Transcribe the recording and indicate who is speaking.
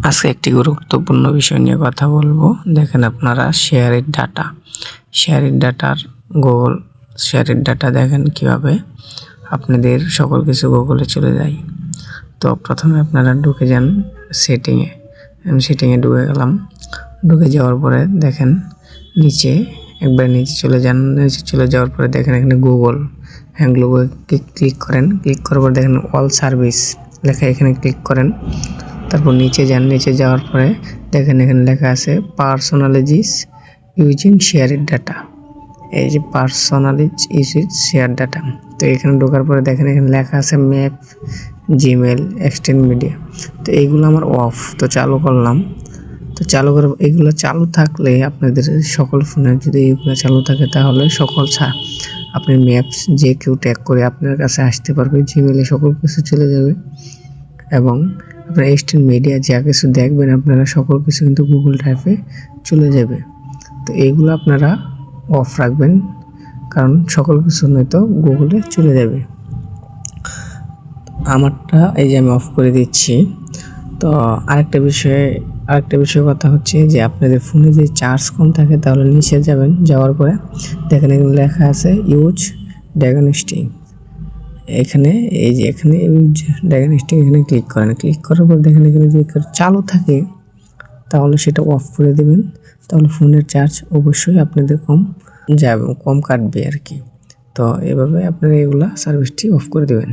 Speaker 1: আজকে একটি গুরুত্বপূর্ণ বিষয় নিয়ে কথা বলবো। দেখেন আপনারা শেয়ারের ডাটার গুগল শেয়ারের ডাটা দেখেন কিভাবে আপনাদের সকল কিছু গুগলে চলে যায়। তো প্রথমে আপনারা ঢুকে যান সেটিংয়ে। আমি সেটিংয়ে ঢুকে গেলাম। ঢুকে যাওয়ার পরে দেখেন নিচে একবার নিচে চলে যান। নিচে চলে যাওয়ার পরে দেখেন এখানে গুগল, গুগলে ক্লিক করেন। ক্লিক করার পর দেখেন অল সার্ভিস লেখা, এখানে ক্লিক করেন। তারপর নিচে যান। নিচে যাওয়ার পরে দেখেন এখানে লেখা আছে পার্সোনালিজিস ইউজিং শেয়ারের ডাটা। এই যে পার্সোনালিজ ইউজিং শেয়ার ডাটা। তো এখানে ঢোকার পরে দেখেন এখানে লেখা আছে ম্যাপ, জিমেল, এক্সটেন্ড মিডিয়া। তো এইগুলো আমার অফ, তো চালু করলাম। তো চালু করে এগুলো চালু থাকলে আপনাদের সকল ফোনে যদি এগুলো চালু থাকে তাহলে সকল আপনি ম্যাপস যে কেউ ট্যাগ করে আপনার কাছে আসতে পারবে, জিমেলে সকল কিছু চলে যাবে এবং আপনার এক্সটেন্ড মিডিয়া যা কিছু দেখবেন আপনারা সকল কিছু কিন্তু গুগল ড্রাইভে চলে যাবে। তো এইগুলো আপনারা অফ রাখবেন, কারণ সকল কিছু নয়তো গুগলে চলে যাবে। আমারটা এই যে আমি অফ করে দিচ্ছি। তো আরেকটা বিষয় কথা হচ্ছে যে আপনাদের ফোনে যদি চার্জ কম থাকে তাহলে নিচে যাবেন। যাওয়ার পরে দেখেন এখানে লেখা আছে ইউজ ডায়াগনস্টিক। এখানে এই যে এখানে ইউজ ডায়াগনস্টিক এখানে ক্লিক করেন। ক্লিক করার পর দেখেন এখানে যদি চালু থাকে তাহলে সেটা অফ করে দেবেন। তাহলে ফোনের চার্জ অবশ্যই আপনাদের কম কাটবে আর কি। তো এভাবে আপনারা এগুলা সার্ভিসটি অফ করে দেবেন।